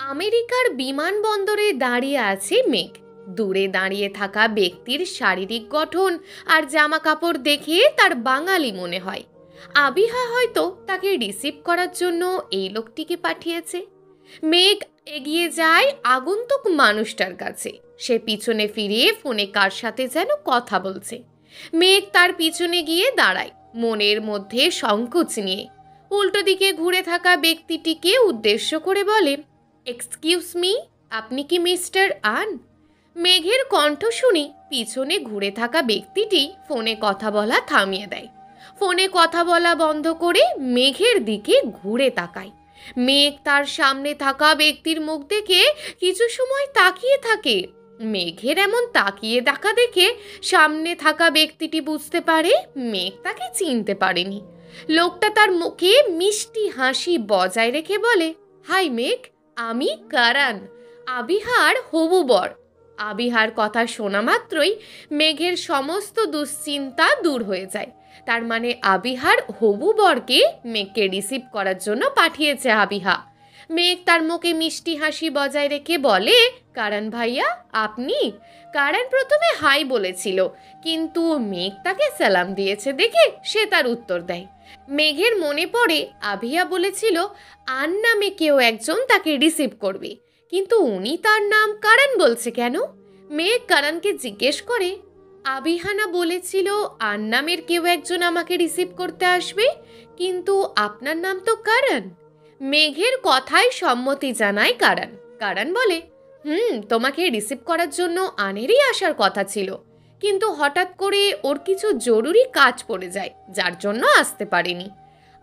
আমেরিকার বিমানবন্দরে দাঁড়িয়ে আছে মেঘ। দূরে দাঁড়িয়ে থাকা ব্যক্তির শারীরিক গঠন আর জামা কাপড় দেখে তার বাঙালি মনে হয়। আবিহা হয়তো তাকে রিসিভ করার জন্য এই লোকটিকে পাঠিয়েছে। মেঘ এগিয়ে যায় আগন্তুক মানুষটার কাছে। সে পিছনে ফিরে ফোনে কার সাথে যেন কথা বলছে। মেঘ তার পিছনে গিয়ে দাঁড়ায়, মনের মধ্যে সংকোচ নিয়ে। উল্টো দিকে ঘুরে থাকা ব্যক্তিটিকে উদ্দেশ্য করে বলে, এক্সকিউজ মি, আপনি কি মিস্টার আন? মেঘের কণ্ঠ শুনে পিছনে ঘুরে থাকা ব্যক্তিটি ফোনে কথা বলা থামিয়ে দেয়। ফোনে কথা বলা বন্ধ করে মেঘের দিকে ঘুরে তাকায়। মেঘ তার সামনে থাকা ব্যক্তির মুখ দেখে কিছু সময় তাকিয়ে থাকে। মেঘের এমন তাকিয়ে দেখা দেখে সামনে থাকা ব্যক্তিটি বুঝতে পারে মেঘ তাকে চিনতে পারেনি। লোকটা তার মুখে মিষ্টি হাসি বজায় রেখে বলে, হাই মেঘ, আমি কারান, আবিহার হবু বর। আবিহার কথা শোনা মাত্রই মেঘের সমস্ত দুশ্চিন্তা দূর হয়ে যায়। তার মানে আবিহার হবু বরকে মেঘকে রিসিভ করার জন্য পাঠিয়েছে আবিহা। মেঘ তার মুখে মিষ্টি হাসি বজায় রেখে বলে, কারান ভাইয়া, আপনি? কারান প্রথমে হাই বলেছিল, কিন্তু মেঘ তাকে সালাম দিয়েছে দেখে সে তার উত্তর দেয়। মেঘের মনে পড়ে আবিহা বলেছিল আন নামে কেউ একজন তাকে রিসিভ করবে, কিন্তু উনি তার নাম কারান বলছে কেন? মেঘ কারানকে জিজ্ঞেস করে, আবিহানা বলেছিল আন নামের কেউ একজন আমাকে রিসিভ করতে আসবে, কিন্তু আপনার নাম তো কারান। মেঘের কথায় সম্মতি জানায় কারান। কারান বলে, তোমাকে রিসিভ করার জন্য আনেরই আসার কথা ছিল, কিন্তু হঠাৎ করে ওর কিছু জরুরি কাজ পড়ে যায়, যার জন্য আসতে পারেনি।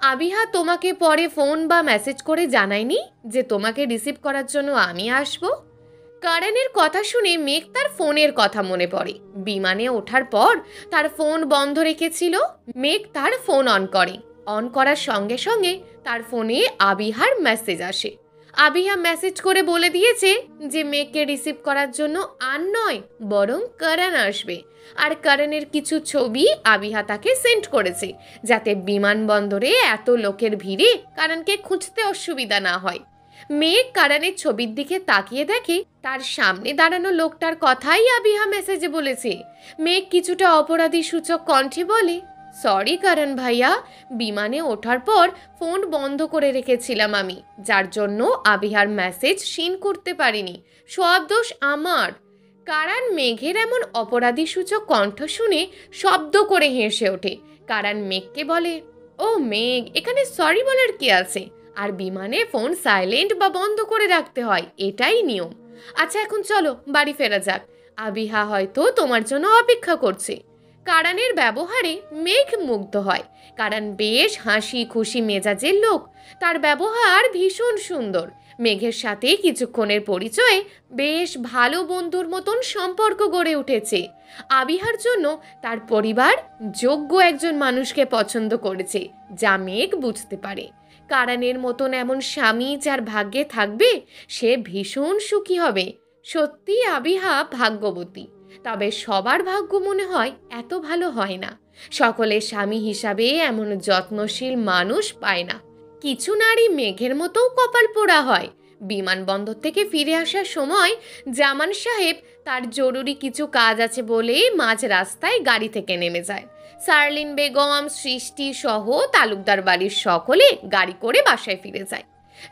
আবিহা তোমাকে পরে ফোন বা মেসেজ করে জানায়নি যে তোমাকে রিসিভ করার জন্য আমি আসব? কারানের কথা শুনে মেঘ তার ফোনের কথা মনে পড়ে। বিমানে ওঠার পর তার ফোন বন্ধ রেখেছিল। মেঘ তার ফোন অন করে। অন করার সঙ্গে সঙ্গে তার ফোনে আবিহার মেসেজ আসে। আবিহা মেসেজ করে বলে দিয়েছে যে মেঘকে রিসিভ করার জন্য আন নয়, বরং কারান আসবে। আর কারানের কিছু ছবি আবিহা তাকে সেন্ড করেছে, যাতে বিমানবন্দরে এত লোকের ভিড়ে কারানকে খুঁজতে অসুবিধা না হয়। মেঘ কারানের ছবির দিকে তাকিয়ে দেখে তার সামনে দাঁড়ানো লোকটার কথাই আবিহা মেসেজে বলেছে। মেঘ কিছুটা অপরাধী সূচক কণ্ঠে বলে, সরি কারান ভাইয়া, বিমানে ওঠার পর ফোন বন্ধ করে রেখেছিলাম আমি, যার জন্য আবিহার মেসেজ সিন করতে পারিনি, সব দোষ আমার। কারান মেঘের এমন অপরাধী সূচক কণ্ঠ শুনে শব্দ করে হেসে ওঠে। কারান মেঘকে বলে, ও মেঘ, এখানে সরি বলার কি আছে? আর বিমানে ফোন সাইলেন্ট বা বন্ধ করে রাখতে হয়, এটাই নিয়ম। আচ্ছা, এখন চলো বাড়ি ফেরা যাক, আবিহা হয়তো তোমার জন্য অপেক্ষা করছে। কারানের ব্যবহারে মেঘ মুগ্ধ হয়। কারান বেশ হাসি খুশি মেজাজের লোক। তার ব্যবহার ভীষণ সুন্দর। মেঘের সাথে কিছুক্ষণের পরিচয়ে বেশ ভালো বন্ধুর মতন সম্পর্ক গড়ে উঠেছে। আবিহার জন্য তার পরিবার যোগ্য একজন মানুষকে পছন্দ করেছে, যা মেঘ বুঝতে পারে। কারানের মতন এমন স্বামী যার ভাগ্যে থাকবে, সে ভীষণ সুখী হবে। সত্যি আবিহা ভাগ্যবতী। তবে সবার ভাগ্য মনে হয় এত ভালো হয় না। সকলের স্বামী হিসাবে এমন যত্নশীল মানুষ পায় না। কিছু নারী মেঘের মতোও কপাল পোড়া হয়। বিমানবন্দর থেকে ফিরে আসার সময় জামান সাহেব তার জরুরি কিছু কাজ আছে বলে মাঝ রাস্তায় গাড়ি থেকে নেমে যায়। শার্লিন বেগম, সৃষ্টি সহ তালুকদার বাড়ির সকলে গাড়ি করে বাসায় ফিরে যায়।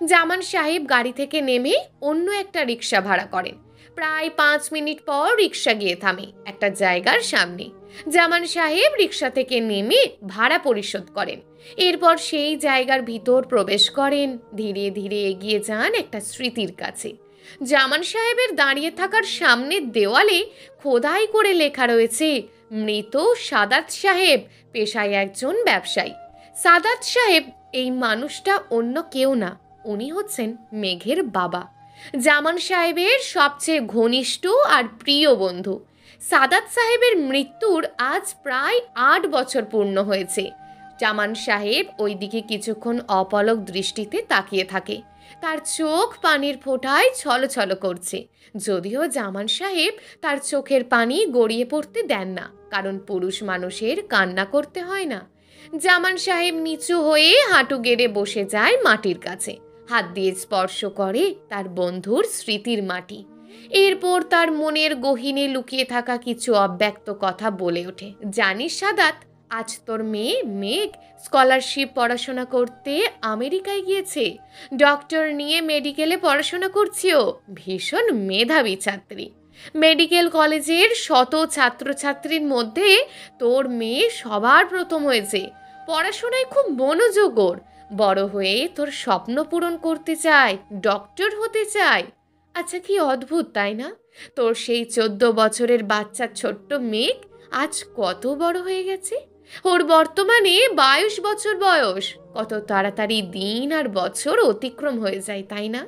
জামান সাহেব গাড়ি থেকে নেমে অন্য একটা রিক্সা ভাড়া করেন। প্রায় 5 মিনিট পর রিক্সা গিয়ে থামে একটা জায়গার সামনে। জামান সাহেব রিক্সা থেকে নেমে ভাড়া পরিশোধ করেন। এরপর সেই জায়গার ভিতর প্রবেশ করেন। ধীরে ধীরে এগিয়ে যান একটা স্মৃতির কাছে। জামান সাহেবের দাঁড়িয়ে থাকার সামনের দেওয়ালে খোদাই করে লেখা রয়েছে, মৃত সাদাত সাহেব, পেশায় একজন ব্যবসায়ী। সাদাত সাহেব এই মানুষটা অন্য কেউ না, উনি হচ্ছেন মেঘের বাবা, জামান সাহেবের সবচেয়ে ঘনিষ্ঠ আর প্রিয় বন্ধু। সাদাত সাহেবের মৃত্যুর আজ প্রায় 8 বছর পূর্ণ হয়েছে। জামান সাহেব ওই দিকে কিছুক্ষণ অপলক দৃষ্টিতে তাকিয়ে থাকে। তার চোখ পানির ফোঁটায় ছলছল করছে। যদিও জামান সাহেব তার চোখের পানি গড়িয়ে পড়তে দেন না, কারণ পুরুষ মানুষের কান্না করতে হয় না। জামান সাহেব নিচু হয়ে হাঁটু গেড়ে বসে যায় মাটির কাছে। হাত দিয়ে স্পর্শ করে তার বন্ধুর স্মৃতির মাটি। এরপর তার মনের গহীনে লুকিয়ে থাকা কিছু অব্যক্ত কথা বলে ওঠে। জানিস সাদাত, আজ তোর মেয়ে মেঘ স্কলারশিপ পড়াশোনা করতে আমেরিকায় গিয়েছে। ডক্টর নিয়ে মেডিকেলে পড়াশোনা করছে। ও ভীষণ মেধাবী ছাত্রী। মেডিকেল কলেজের শত ছাত্রছাত্রীর মধ্যে তোর মেয়ে সবার প্রথম হয়েছে। পড়াশোনায় খুব মনোযোগ ওর। বড় হয়ে তোর স্বপ্ন পূরণ করতে চায়, ডক্টর হতে চায়। আচ্ছা, কি অদ্ভুত তাই না? তোর সেই 14 বছরের বাচ্চা ছোট্ট মেঘ আজ কত বড় হয়ে গেছে। ওর বর্তমানে 22 বছর বয়স। কত তাড়াতাড়ি দিন আর বছর অতিক্রম হয়ে যায়, তাই না?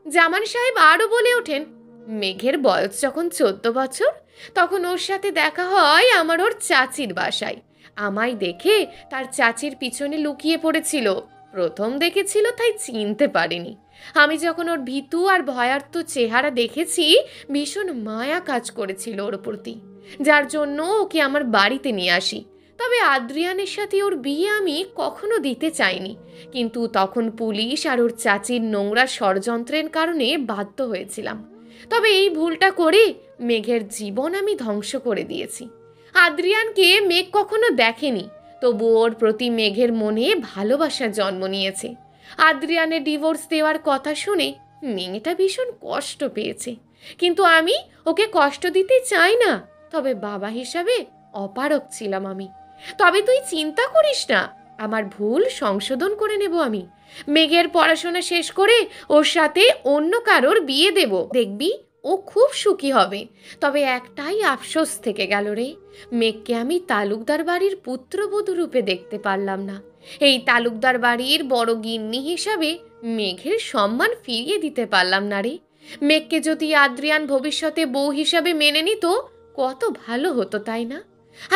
জামান সাহেব আরও বলে ওঠেন, মেঘের বয়স যখন 14 বছর, তখন ওর সাথে দেখা হয় আমার ওর চাচির বাসায়। আমায় দেখে তার চাচির পিছনে লুকিয়ে পড়েছিল। প্রথম দেখেছিল তাই চিনতে পারেনি। আমি যখন ওর ভীতু আর ভয়ার্ত চেহারা দেখেছি, ভীষণ মায়া কাজ করেছিল ওর প্রতি, যার জন্য ওকে আমার বাড়িতে নিয়ে আসি। তবে আদ্রিয়ানের সাথে ওর বিয়ে আমি কখনো দিতে চাইনি, কিন্তু তখন পুলিশ আর ওর চাচির নোংরা ষড়যন্ত্রের কারণে বাধ্য হয়েছিলাম। তবে এই ভুলটা করে মেঘের জীবন আমি ধ্বংস করে দিয়েছি। আদ্রিয়ানকে মেঘ কখনো দেখেনি, তবু ওর প্রতি মেঘের মনে ভালোবাসা জন্ম নিয়েছে। আদ্রিয়ানের ডিভোর্স দেওয়ার কথা শুনে মেয়েটা ভীষণ কষ্ট পেয়েছে, কিন্তু আমি ওকে কষ্ট দিতে চাই না। তবে বাবা হিসাবে অপারগ ছিলাম আমি। তবে তুই চিন্তা করিস না, আমার ভুল সংশোধন করে নেব আমি। মেঘের পড়াশোনা শেষ করে ওর সাথে অন্য কারোর বিয়ে দেব, দেখবি ও খুব সুখী হবে। তবে একটাই আফসোস থেকে গেল রে, মেঘকে আমি তালুকদার বাড়ির পুত্রবধূ রূপে দেখতে পারলাম না। এই তালুকদার বাড়ির বড় গিন্নি হিসাবে মেঘের সম্মান ফিরিয়ে দিতে পারলাম না রে। মেঘকে যদি আদ্রিয়ান ভবিষ্যতে বউ হিসাবে মেনে নিত, কত ভালো হতো, তাই না?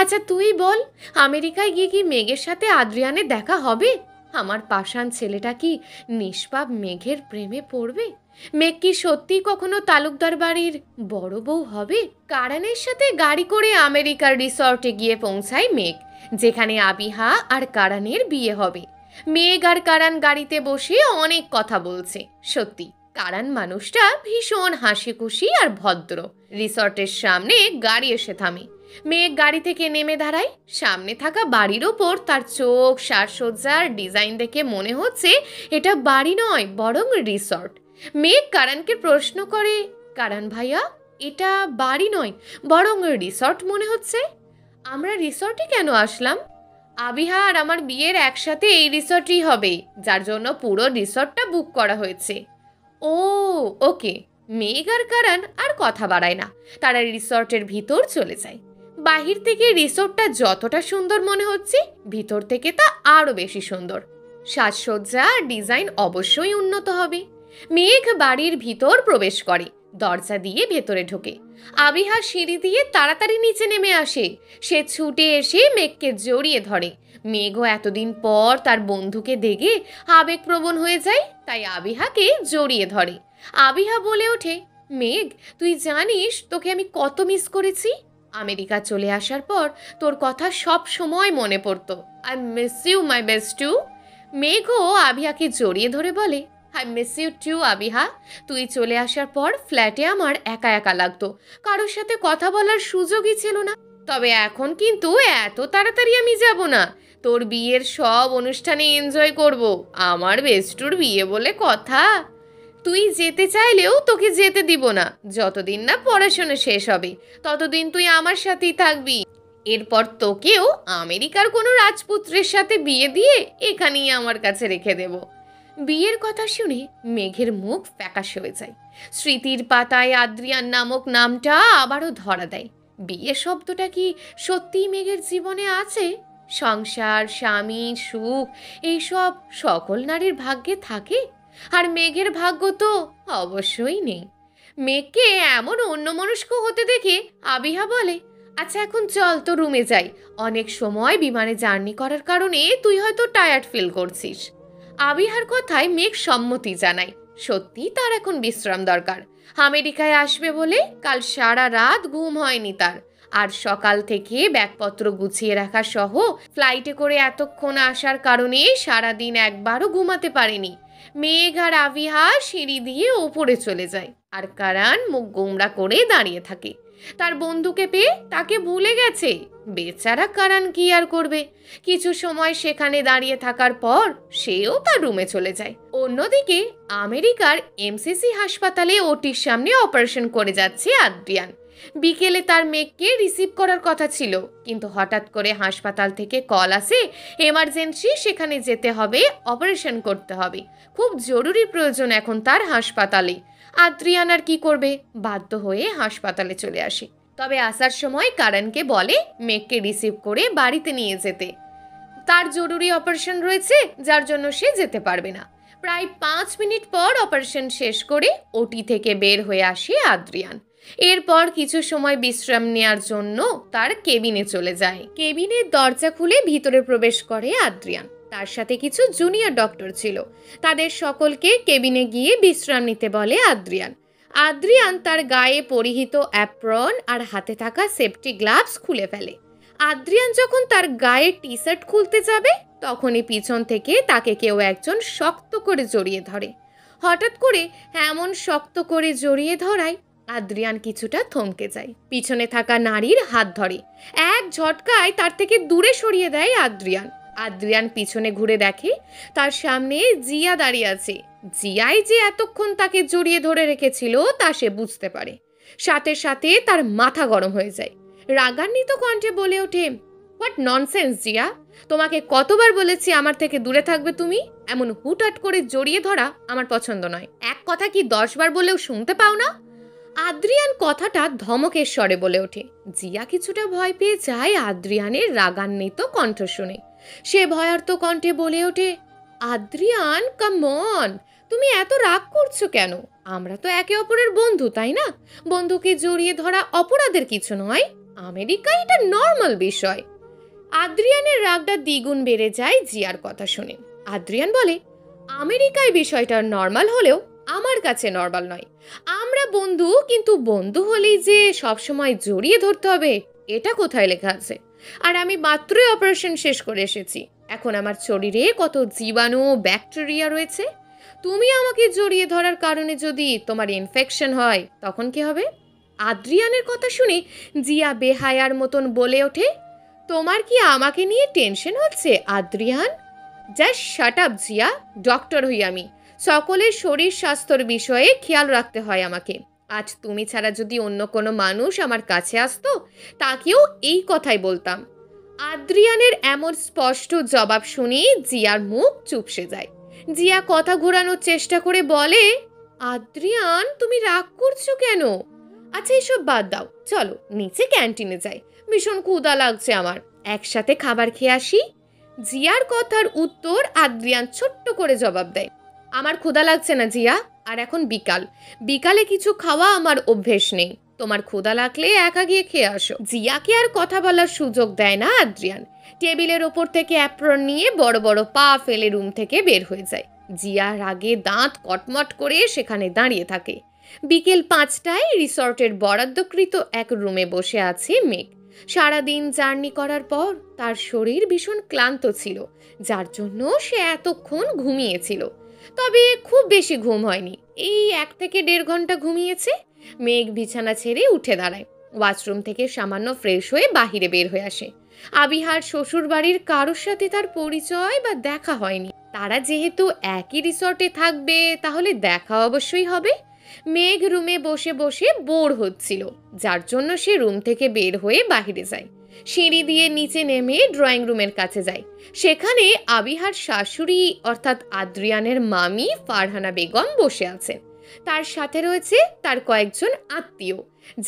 আচ্ছা তুই বল, আমেরিকায় গিয়ে কি মেঘের সাথে আদ্রিয়ানের দেখা হবে? আমার পাষাণ ছেলেটা কি নিষ্পাপ মেঘের প্রেমে পড়বে? মেঘ কি সত্যি কখনো তালুকদার বাড়ির বড় বউ হবে? কারানের সাথে গাড়ি করে আমেরিকার রিসর্টে গিয়ে পৌঁছায় মেঘ, যেখানে আবিহা আর কারানের বিয়ে হবে। মেঘ আর কারান গাড়িতে বসে অনেক কথা বলছে। সত্যি কারান মানুষটা ভীষণ হাসি খুশি আর ভদ্র। রিসর্টের সামনে গাড়ি এসে থামে। মেঘ গাড়ি থেকে নেমে দাঁড়ায়। সামনে থাকা বাড়ির ওপর তার চোখ, সাজসজ্জার ডিজাইন দেখে মনে হচ্ছে এটা বাড়ি নয়, বরং রিসর্ট। মেঘ কারানকে প্রশ্ন করে, কারান ভাইয়া, এটা বাড়ি নয় বরং রিসর্ট মনে হচ্ছে। আমরা রিসর্টে কেন আসলাম? আবিহা আর আমার বিয়ের একসাথে এই রিসর্টই হবে, যার জন্য পুরো রিসর্টটা বুক করা হয়েছে। ও ওকে। মেঘ আর কারান আর কথা বাড়ায় না, তারা রিসর্টের ভিতর চলে যায়। বাহির থেকে রিসোর্টটা যতটা সুন্দর মনে হচ্ছে, ভিতর থেকে তা আরো বেশি সুন্দর। সাজসজ্জা আর ডিজাইন অবশ্যই উন্নত হবে। মেঘ বাড়ির ভিতর প্রবেশ করে, দরজা দিয়ে ভেতরে ঢোকে। আবিহা সিঁড়ি দিয়ে তাড়াতাড়ি নিচে নেমে আসে। সে ছুটে এসে মেঘকে জড়িয়ে ধরে। মেঘও এতদিন পর তার বন্ধুকে দেখে আবেগপ্রবণ হয়ে যায়, তাই আবিহাকে জড়িয়ে ধরে। আবিহা বলে ওঠে, মেঘ, তুই জানিস তোকে আমি কত মিস করেছি। আমেরিকা চলে আসার পর তোর কথা সব সময় মনে পড়তো। I miss you my best too. মেঘও আবিহাকে জড়িয়ে ধরে বলে, I miss you too Abiha. তুই চলে আসার পর ফ্ল্যাটে আমার একা একা লাগতো, কারোর সাথে কথা বলার সুযোগই ছিল না। তবে এখন কিন্তু এত তাড়াতাড়ি আমি যাব না। তোর বিয়ের সব অনুষ্ঠানে এনজয় করব। আমার বেস্টুর বিয়ে বলে কথা। তুই যেতে চাইলেও তোকে যেতে দিব না। যতদিন না পড়াশোনা শেষ হবে ততদিন তুই আমার সাথেই থাকবি। এরপর তোকেও আমেরিকার কোনো রাজপুত্রের সাথে বিয়ে দিয়ে এখানেই আমার কাছে রেখে দেব। বিয়ের কথা শুনে মেঘের মুখ ফ্যাকাশে হয়ে যায়। স্মৃতির পাতায় আদ্রিয়ান নামক নামটা আবারও ধরা দেয়। বিয়ে শব্দটা কি সত্যিই মেঘের জীবনে আছে? সংসার, স্বামী, সুখ, এইসব সকল নারীর ভাগ্যে থাকে, আর মেঘের ভাগ্য তো অবশ্যই নেই। মেঘকে এমন অন্যমনস্ক হতে দেখে আবিহা বলে, আচ্ছা এখন চল তো রুমে যাই। অনেক সময় বিমানে জার্নি করার কারণে তুই হয়তো টায়ার্ড ফিল করছিস। আবিহার কথায় মেঘ সম্মতি জানায়। সত্যি তার এখন বিশ্রাম দরকার। আমেরিকায় আসবে বলে কাল সারা রাত ঘুম হয়নি তার। আর সকাল থেকে ব্যাগপত্র গুছিয়ে রাখা সহ ফ্লাইটে করে এতক্ষণ আসার কারণে সারাদিন একবারও ঘুমাতে পারেনি। মেঘ আর আবিহা সিঁড়ি দিয়ে ওপরে চলে যায়, আর কারান মুখ গোমড়া করে দাঁড়িয়ে থাকে। তার বন্ধুকে পেয়ে তাকে ভুলে গেছে। বেচারা কারান কি আর করবে। কিছু সময় সেখানে দাঁড়িয়ে থাকার পর সেও তার রুমে চলে যায়। অন্যদিকে আমেরিকার এমসিসি হাসপাতালে ওটির সামনে অপারেশন করে যাচ্ছে আদ্রিয়ান। বিকেলে তার মেঘকে রিসিভ করার কথা ছিল, কিন্তু হঠাৎ করে হাসপাতাল থেকে কল আসে এমার্জেন্সি সেখানে যেতে হবে, অপারেশন করতে হবে, খুব জরুরি প্রয়োজন এখন তার হাসপাতালে। আদ্রিয়ান আর কি করবে, বাধ্য হয়ে হাসপাতালে চলে আসে। তবে আসার সময় কারণকে বলে মেঘকে রিসিভ করে বাড়িতে নিয়ে যেতে, তার জরুরি অপারেশন রয়েছে যার জন্য সে যেতে পারবে না। প্রায় 5 মিনিট পর অপারেশন শেষ করে ওটি থেকে বের হয়ে আসে আদ্রিয়ান। এরপর কিছু সময় বিশ্রাম নেওয়ার জন্য তার কেবিনে চলে যায়। কেবিনের দরজা খুলে ভিতরে প্রবেশ করে আদ্রিয়ান। তার সাথে কিছু জুনিয়র ডক্টর ছিল। তাদের সকলকে কেবিনে গিয়ে বিশ্রাম নিতে বলে আদ্রিয়ান। আদ্রিয়ান তার গায়ে পরিহিত অ্যাপ্রন আর হাতে থাকা সেফটি গ্লাভস খুলে ফেলে। আদ্রিয়ান যখন তার গায়ে টি শার্ট খুলতে যাবে তখনই পিছন থেকে তাকে কেউ একজন শক্ত করে জড়িয়ে ধরে। হঠাৎ করে এমন শক্ত করে জড়িয়ে ধরায় আদ্রিয়ান কিছুটা থমকে যায়। পিছনে থাকা নারীর হাত ধরে এক ঝটকায় তার থেকে দূরে সরিয়ে দেয় আদ্রিয়ান। আদ্রিয়ান পিছনে ঘুরে দেখে তার সামনে জিয়া দাঁড়িয়ে আছে। জিয়াই যে এতক্ষণ তাকে জড়িয়ে ধরে রেখেছিল তা সে বুঝতে পারে। সাথে সাথে তার মাথা গরম হয়ে যায়। রাগান্বিত কণ্ঠে বলে ওঠে, হোয়াট ননসেন্স জিয়া, তোমাকে কতবার বলেছি আমার থেকে দূরে থাকবে তুমি? এমন হুটহাট করে জড়িয়ে ধরা আমার পছন্দ নয়। এক কথা কি 10 বার বলেও শুনতে পাও না? আদ্রিয়ান কথাটা ধমকের স্বরে বলে ওঠে। জিয়া কিছুটা ভয় পেয়ে যায় আদ্রিয়ানের রাগান্বিত কণ্ঠ শুনে। সে ভয়ার্ত কণ্ঠে বলে ওঠে, আদ্রিয়ান কাম অন, তুমি এত রাগ করছো কেন? আমরা তো একে অপরের বন্ধু, তাই না? বন্ধুকে জড়িয়ে ধরা অপরাধের কিছু নয়। আমেরিকায় এটা নর্মাল বিষয়। আদ্রিয়ানের রাগটা দ্বিগুণ বেড়ে যায় জিয়ার কথা শুনে। আদ্রিয়ান বলে, আমেরিকায় বিষয়টা নর্মাল হলেও আমার কাছে নর্মাল নয়। আমরা বন্ধু, কিন্তু বন্ধু হলেই যে সবসময় জড়িয়ে ধরতে হবে এটা কোথায় লেখা আছে? আর আমি মাত্রই অপারেশন শেষ করে এসেছি। এখন আমার শরীরে কত জীবাণু ব্যাকটেরিয়া রয়েছে। তুমি আমাকে জড়িয়ে ধরার কারণে যদি তোমার ইনফেকশন হয় তখন কি হবে? আদ্রিয়ানের কথা শুনে জিয়া বেহায়ার মতন বলে ওঠে, তোমার কি আমাকে নিয়ে টেনশন হচ্ছে Adrian? Just shut up Zia, doctor হই আমি। সকলের শরীর স্বাস্থ্যর বিষয়ে খেয়াল রাখতে হয় আমাকে। আজ তুমি ছাড়া যদি অন্য কোনো মানুষ আমার কাছে আসতো তাকেও এই কথাই বলতাম। আদ্রিয়ানের এমন স্পষ্ট জবাব শুনে জিয়ার মুখ চুপসে যায়। জিয়া কথা ঘোরানোর চেষ্টা করে বলে, আদ্রিয়ান তুমি রাগ করছো কেন? আচ্ছা এসব বাদ দাও, চলো নিচে ক্যান্টিনে যাই, ভীষণ ক্ষুধা লাগছে আমার, একসাথে খাবার খেয়ে আসি। জিয়ার কথার উত্তর আদ্রিয়ান ছোট্ট করে জবাব দেয়, আমার ক্ষুধা লাগছে না জিয়া, আর এখন বিকাল, বিকালে কিছু খাওয়া আমার অভ্যেস নেই। তোমার ক্ষুধা লাগলে একা গিয়ে খেয়ে আসো। জিয়াকে আর কথা বলার সুযোগ দেয় না আদ্রিয়ান। টেবিলের ওপর থেকে অ্যাপ্রন নিয়ে বড় বড় পা ফেলে রুম থেকে বের হয়ে যায়। জিয়া রাগে দাঁত কটমট করে সেখানে দাঁড়িয়ে থাকে। বিকেল 5টায় রিসর্টের বরাদ্দকৃত এক রুমে বসে আছে মেঘ। সারাদিন জার্নি করার পর তার শরীর ভীষণ ক্লান্ত ছিল, যার জন্য সে এতক্ষণ ঘুমিয়েছিল। তবে খুব বেশি ঘুম হয়নি, এই 1 থেকে 1.5 ঘন্টা ঘুমিয়েছে। মেঘ বিছানা ছেড়ে উঠে দাঁড়ায়। ওয়াশরুম থেকে সামান্য ফ্রেশ হয়ে বাহিরে বের হয়ে আসে। আবিহার শ্বশুর বাড়ির কারোর সাথে তার পরিচয় বা দেখা হয়নি। তারা যেহেতু একই রিসর্টে থাকবে তাহলে দেখা অবশ্যই হবে। মেঘ রুমে বসে বসে বোর হচ্ছিল, যার জন্য সে রুম থেকে বের হয়ে বাহিরে যায়। সিঁড়ি দিয়ে নিচে নেমে ড্রয়িং রুমের কাছে যায়। সেখানে আবিহার শাশুড়ি অর্থাৎ আদ্রিয়ানের মামি ফারহানা বেগম বসে আছেন। তার সাথে রয়েছে তার কয়েকজন আত্মীয়,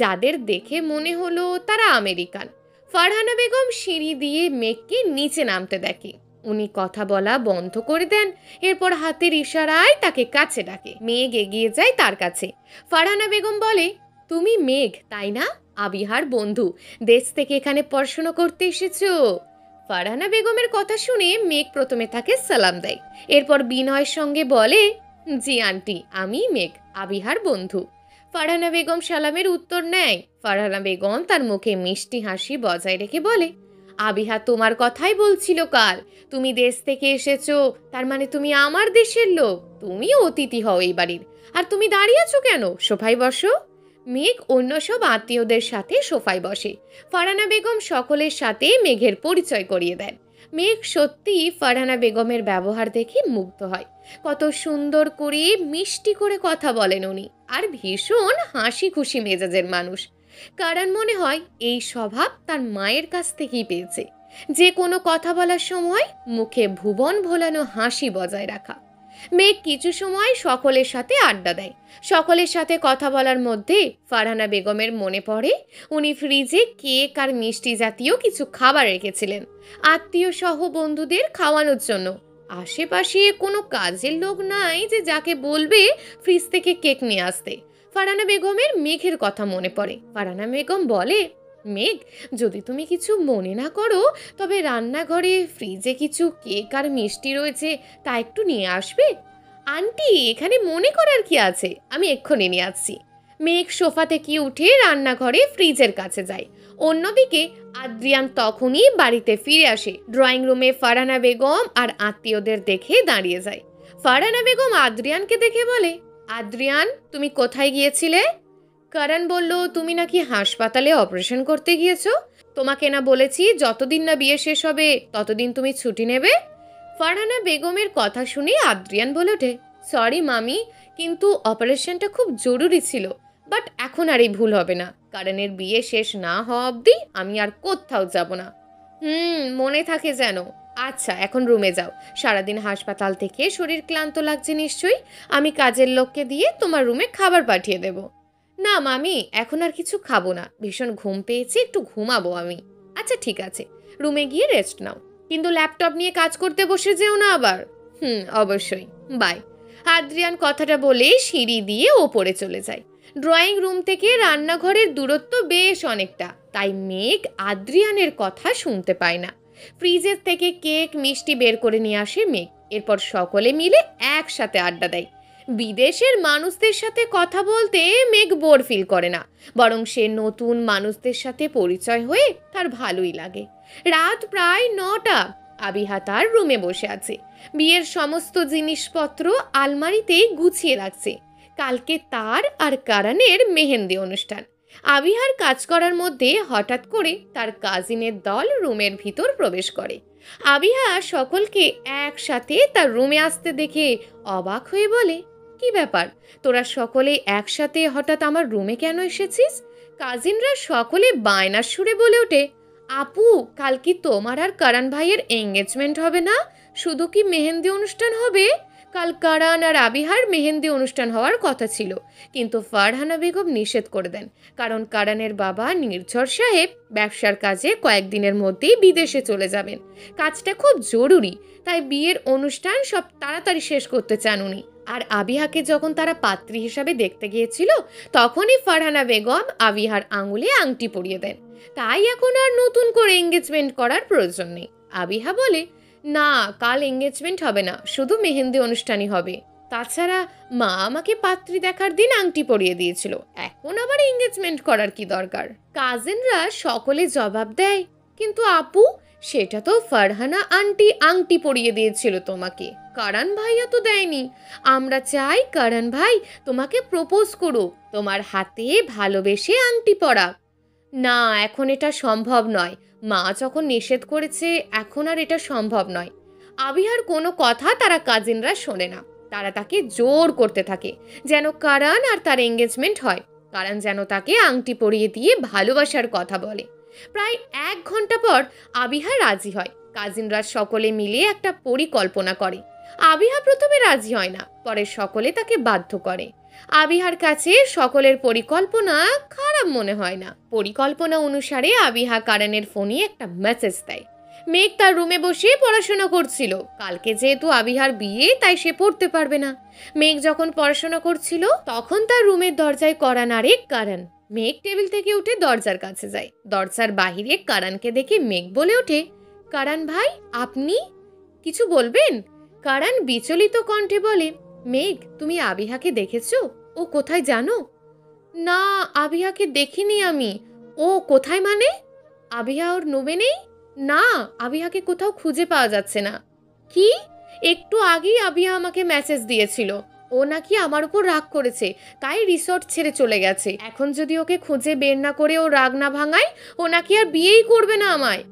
যাদের দেখে মনে হলো তারা আমেরিকান। ফারহানা বেগম সিঁড়ি দিয়ে মেঘকে নিচে নামতে দেখে। উনি কথা বলা বন্ধ করে দেন, এরপর হাতের ইশারায় তাকে কাছে ডাকে। মেঘ এগিয়ে যায় তার কাছে। ফারহানা বেগম বলে, তুমি মেঘ তাই না? আবিহার বন্ধু, দেশ থেকে এখানে পড়াশোনা করতে এসেছো? ফারহানা বেগমের কথা শুনে মেঘ প্রথমে তাকে সালাম দেয়, এরপর বিনয়ের সঙ্গে বলে, জি আন্টি, আমি মেঘ, আবিহার বন্ধু। ফারহানা বেগম সালামের উত্তর নেয়। ফারহানা বেগম তার মুখে মিষ্টি হাসি বজায় রেখে বলে, আবিহা তোমার কথাই বলছিল কাল। তুমি দেশ থেকে এসেছো, তার মানে তুমি আমার দেশের লোক, তুমি অতিথি হও এই বাড়ির। আর তুমি দাঁড়িয়ে আছো কেন? সোফায় বসো। মেঘ অন্য সব আত্মীয়দের সাথে সোফায় বসে। ফারহানা বেগম সকলের সাথে মেঘের পরিচয় করিয়ে দেন। মেঘ সত্যি ফারহানা বেগমের ব্যবহার দেখে মুগ্ধ হয়। কত সুন্দর করে মিষ্টি করে কথা বলেন উনি, আর ভীষণ হাসি খুশি মেজাজের মানুষ। কারণ মনে হয় এই স্বভাব তার মায়ের কাছ থেকেই পেয়েছে, যে কোনো কথা বলার সময় মুখে ভুবন ভোলানো হাসি বজায় রাখা। মেঘ কিছু সময় সকলের সাথে আড্ডা দেয়। সকলের সাথে কথা বলার মধ্যে ফারহানা বেগমের মনে পড়ে উনি ফ্রিজে কেক আর মিষ্টি জাতীয় কিছু খাবার রেখেছিলেন আত্মীয় সহ বন্ধুদের খাওয়ানোর জন্য। আশেপাশে কোনো কাজের লোক নাই যে যাকে বলবে ফ্রিজ থেকে কেক নিয়ে আসতে। ফারহানা বেগমের মেঘের কথা মনে পড়ে। ফারহানা বেগম বলে, মেঘ, যদি তুমি কিছু মনে না করো তবে রান্নাঘরে ফ্রিজে কিছু কেক আর মিষ্টি রয়েছে, তা একটু নিয়ে আসবে। আন্টি, এখানে মনে করার কি আছে, আমি এক্ষুনি নিয়ে আসছি। মেঘ সোফা থেকে উঠে রান্নাঘরে ফ্রিজের কাছে যায়। অন্যদিকে আদ্রিয়ান তখনই বাড়িতে ফিরে আসে। ড্রয়িং রুমে ফারহানা বেগম আর আত্মীয়দের দেখে দাঁড়িয়ে যায়। ফারহানা বেগম আদ্রিয়ানকে দেখে বলে, আদ্রিয়ান, তুমি কোথায় গিয়েছিলে? করণ বলল, তুমি নাকি হাসপাতালে অপারেশন করতে গিয়েছো। তোমাকে না বলেছি যতদিন না বিয়ে শেষ হবে ততদিন তুমি ছুটি নেবে? ফারহানা বেগমের কথা শুনে আদ্রিয়ান বলে ওঠে, সরি মামি, কিন্তু অপারেশনটা খুব জরুরি ছিল। বাট এখন আর এই ভুল হবে না। করণের বিয়ে শেষ না হওয়া অবধি আমি আর কোথাও যাব না। মনে থাকে যেন। আচ্ছা, এখন রুমে যাও। সারাদিন হাসপাতাল থেকে শরীর ক্লান্ত লাগছে নিশ্চয়ই। আমি কাজের লোককে দিয়ে তোমার রুমে খাবার পাঠিয়ে দেব। না মামি, এখন আর কিছু খাবো না, ভীষণ ঘুম পেয়েছে, একটু ঘুমাবো আমি। আচ্ছা ঠিক আছে, রুমে গিয়ে রেস্ট নাও, কিন্তু ল্যাপটপ নিয়ে কাজ করতে বসে যেও না আবার। অবশ্যই, বাই। আদ্রিয়ান কথাটা বলে সিঁড়ি দিয়ে ওপরে চলে যায়। ড্রয়িং রুম থেকে রান্নাঘরের দূরত্ব বেশ অনেকটা, তাই মেঘ আদ্রিয়ানের কথা শুনতে পায় না। ফ্রিজের থেকে কেক মিষ্টি বের করে নিয়ে আসে মেঘ। এরপর সকলে মিলে একসাথে আড্ডা দেয়। বিদেশের মানুষদের সাথে কথা বলতে মেঘ বোর ফিল করে না, বরং সে নতুন মানুষদের সাথে পরিচয় হয়ে তার ভালোই লাগে। রাত প্রায় 9টা। আবিহা তার রুমে বসে আছে। বিয়ের সমস্ত জিনিসপত্র আলমারিতে গুছিয়ে রাখছে। কালকে তার আর কারণের মেহেন্দি অনুষ্ঠান। আবিহার কাজ করার মধ্যে হঠাৎ করে তার কাজিনের দল রুমের ভিতর প্রবেশ করে। আবিহা সকলকে একসাথে তার রুমে আসতে দেখে অবাক হয়ে বলে, কি ব্যাপার, তোরা সকলে একসাথে হঠাৎ আমার রুমে কেন এসেছিস? কাজিনরা সকলে বায়নার সুরে বলে ওঠে, আপু, কাল কি তোমার আর করণ ভাইয়ের এঙ্গেজমেন্ট হবে না? শুধু কি মেহেন্দি অনুষ্ঠান হবে? কাল করণ আর আবিহার মেহেন্দি অনুষ্ঠান হওয়ার কথা ছিল, কিন্তু ফারহানা বেগম নিষেধ করে দেন, কারণ করণের বাবা নির্ঝর সাহেব ব্যবসার কাজে কয়েকদিনের মধ্যেই বিদেশে চলে যাবেন। কাজটা খুব জরুরি, তাই বিয়ের অনুষ্ঠান সব তাড়াতাড়ি শেষ করতে চান উনি। আর আবিহাকে যখন তারা পাত্রী হিসাবে দেখতে গিয়েছিল, তখনই ফারহানা বেগম আবিহার আঙুলে আংটি পরিয়ে দেন। তাই এখন আর নতুন করে এঙ্গেজমেন্ট করার প্রয়োজন নেই। আবিহা বলে, না, কাল এঙ্গেজমেন্ট হবে না, শুধু মেহেন্দি অনুষ্ঠানই হবে। তাছাড়া মা আমাকে পাত্রী দেখার দিন আংটি পরিয়ে দিয়েছিল, এখন আবার এঙ্গেজমেন্ট করার কি দরকার? কাজিনরা সকলে জবাব দেয়, কিন্তু আপু, সেটা তো ফারহানা আন্টি আংটি পরিয়ে দিয়েছিল তোমাকে, করণ ভাইয়া তো দেয়নি। আমরা চাই করণ ভাই তোমাকে প্রপোজ করুক, তোমার হাতে ভালোবেসে আংটি পরা। না, এখন এটা সম্ভব নয়। মা যখন নিষেধ করেছে, এখন আর এটা সম্ভব নয়। আবিহার কোনো কথা তারা কাজিনরা শোনে না। তারা তাকে জোর করতে থাকে যেন করণ আর তার এঙ্গেজমেন্ট হয়। করণ যেন তাকে আংটি পরিয়ে দিয়ে ভালোবাসার কথা বলে। প্রায় 1 ঘন্টা পর আবিহা রাজি হয়। কাজিনরা সকলে মিলে একটা পরিকল্পনা করে। আবিহা প্রথমে রাজি হয় না, পরে সকলে তাকে বাধ্য করে। আবিহার কাছে সকলের পরিকল্পনা খারাপ মনে হয় না। পরিকল্পনা অনুসারে আবিহা করণের ফোনে একটা মেসেজ দেয়। মেঘ তার রুমে বসে পড়াশোনা করছিল। কালকে যেহেতু আবিহার বিয়ে, তাই সে পড়তে পারবে না। মেঘ যখন পড়াশোনা করছিল, তখন তার রুমের দরজায় কড়া নাড়ে করণ। মেঘ টেবিল থেকে উঠে দরজার কাছে যায়। দরজার বাহিরে করণকে দেখে মেঘ বলে ওঠে, করণ ভাই, আপনি কিছু বলবেন? করণ বিচলিত কণ্ঠে বলে, মেঘ, তুমি আবিহাকে দেখেছো? ও কোথায় জানো? না, আবিহাকে দেখিনি আমি। ও কোথায় মানে? আবিহা ওর রুমে নেই? না, আবিহাকে কোথাও খুঁজে পাওয়া যাচ্ছে না। কি? একটু আগেই আবিহা আমাকে মেসেজ দিয়েছিল ও নাকি আমার উপর রাগ করেছে, তাই রিসর্ট ছেড়ে চলে গেছে। এখন যদি ওকে খুঁজে বের না করে ও রাগ না ভাঙায়, ও নাকি আর বিয়েই করবে না আমায়।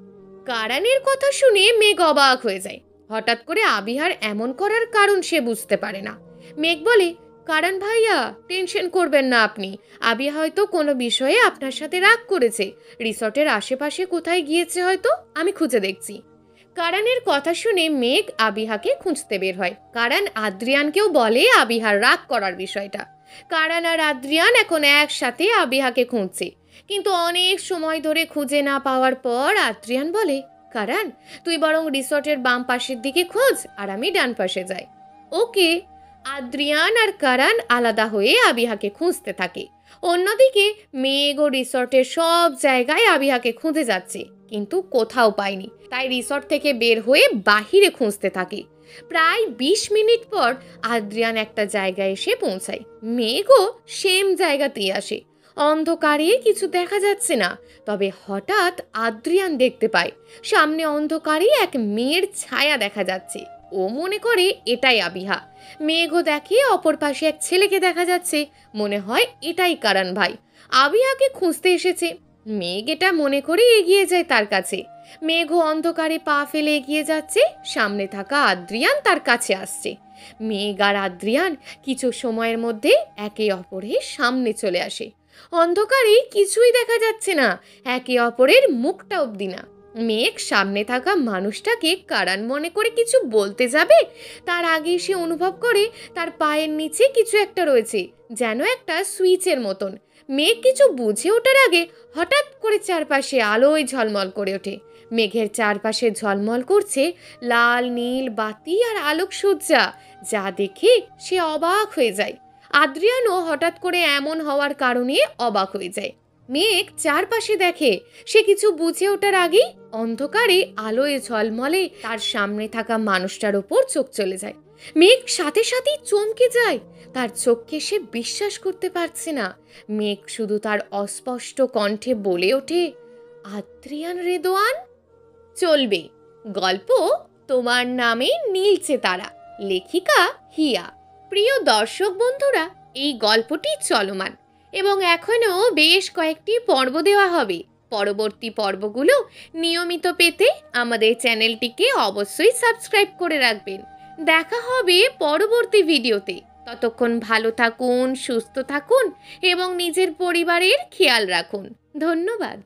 কারানের কথা শুনে মেঘ অবাক হয়ে যায়। হঠাৎ করে আবিহার এমন করার কারণ সে বুঝতে পারে না। মেঘ বলে, কারণ ভাইয়া, টেনশন করবেন না আপনি। আবিহা হয়তো কোনো বিষয়ে আপনার সাথে রাগ করেছে, রিসর্টের আশেপাশে কোথায় গিয়েছে হয়তো, আমি খুঁজে দেখছি। কারানের কথা শুনে মেঘ আবিহাকে খুঁজতে বের হয়। কারান আদ্রিয়ানকেও বলে আবিহার রাগ করার বিষয়টা। কারান আর আদ্রিয়ান এখন একসাথে আবিহাকে খুঁজছে, কিন্তু অনেক সময় ধরে খুঁজে না পাওয়ার পর আদ্রিয়ান বলে, কারান, তুই বরং রিসর্টের বাম পাশের দিকে খোঁজ আর আমি ডান পাশে যাই। ওকে। আদ্রিয়ান আর কারান আলাদা হয়ে আবিহাকে খুঁজতে থাকে। অন্যদিকে মেঘ ও রিসর্টের সব জায়গায় আবিহাকে খুঁজে যাচ্ছে, কিন্তু কোথাও পায়নি। তাই রিসর্ট থেকে বের হয়ে বাহিরে খুঁজতে থাকে। প্রায় ২০ মিনিট পর আদ্রিয়ান একটা জায়গায় এসে পৌঁছায়। মেঘও সেম জায়গাতেই আসে। অন্ধকারে কিছু দেখা যাচ্ছে না, তবে হঠাৎ আদ্রিয়ান দেখতে পায় সামনে অন্ধকারে এক মেয়ের ছায়া দেখা যাচ্ছে। ও মনে করে এটাই আবিহা। মেঘও দেখে অপর পাশে এক ছেলেকে দেখা যাচ্ছে, মনে হয় এটাই কারণ ভাই আবিহাকে খুঁজতে এসেছে। মেঘ এটা মনে করে এগিয়ে যায় তার কাছে। মেঘও অন্ধকারে পা ফেলে এগিয়ে যাচ্ছে, সামনে থাকা আদ্রিয়ান তার কাছে আসছে। মেঘ আর আদ্রিয়ান কিছু সময়ের মধ্যে একে অপরের সামনে চলে আসে। অন্ধকারে কিছুই দেখা যাচ্ছে না, একে অপরের মুখটা অবধি না। মেঘ সামনে থাকা মানুষটাকে কারান মনে করে কিছু বলতে যাবে, তার আগে সে অনুভব করে তার পায়ের নিচে কিছু একটা রয়েছে, যেন একটা সুইচের মতন। মেঘ কিছু বুঝে ওঠার আগে হঠাৎ করে চারপাশে আলোয় ঝলমল করে ওঠে। মেঘের চারপাশে ঝলমল করছে লাল নীল বাতি আর আলোকসজ্জা, যা দেখে সে অবাক হয়ে যায়। আদ্রিয়ানও হঠাৎ করে এমন হওয়ার কারণে অবাক হয়ে যায়। মেঘ চারপাশে দেখে, সে কিছু বুঝে ওঠার আগেই অন্ধকারে আলোয় ঝলমলে তার সামনে থাকা মানুষটার উপর চোখ চলে যায়। মেঘ সাথে সাথেই চমকে যায়, তার চোখকে সে বিশ্বাস করতে পারছে না। মেঘ শুধু তার অস্পষ্ট কণ্ঠে বলে ওঠে, আদ্রিয়ান রেদোয়ান। চলবে গল্প তোমার নামে নীলছে তারা, লেখিকা হিয়া। প্রিয় দর্শক বন্ধুরা, এই গল্পটি চলমান এবং এখনও বেশ কয়েকটি পর্ব দেওয়া হবে। পরবর্তী পর্বগুলো নিয়মিত পেতে আমাদের চ্যানেলটিকে অবশ্যই সাবস্ক্রাইব করে রাখবেন। দেখা হবে পরবর্তী ভিডিওতে। ততক্ষণ ভালো থাকুন, সুস্থ থাকুন এবং নিজের পরিবারের খেয়াল রাখুন। ধন্যবাদ।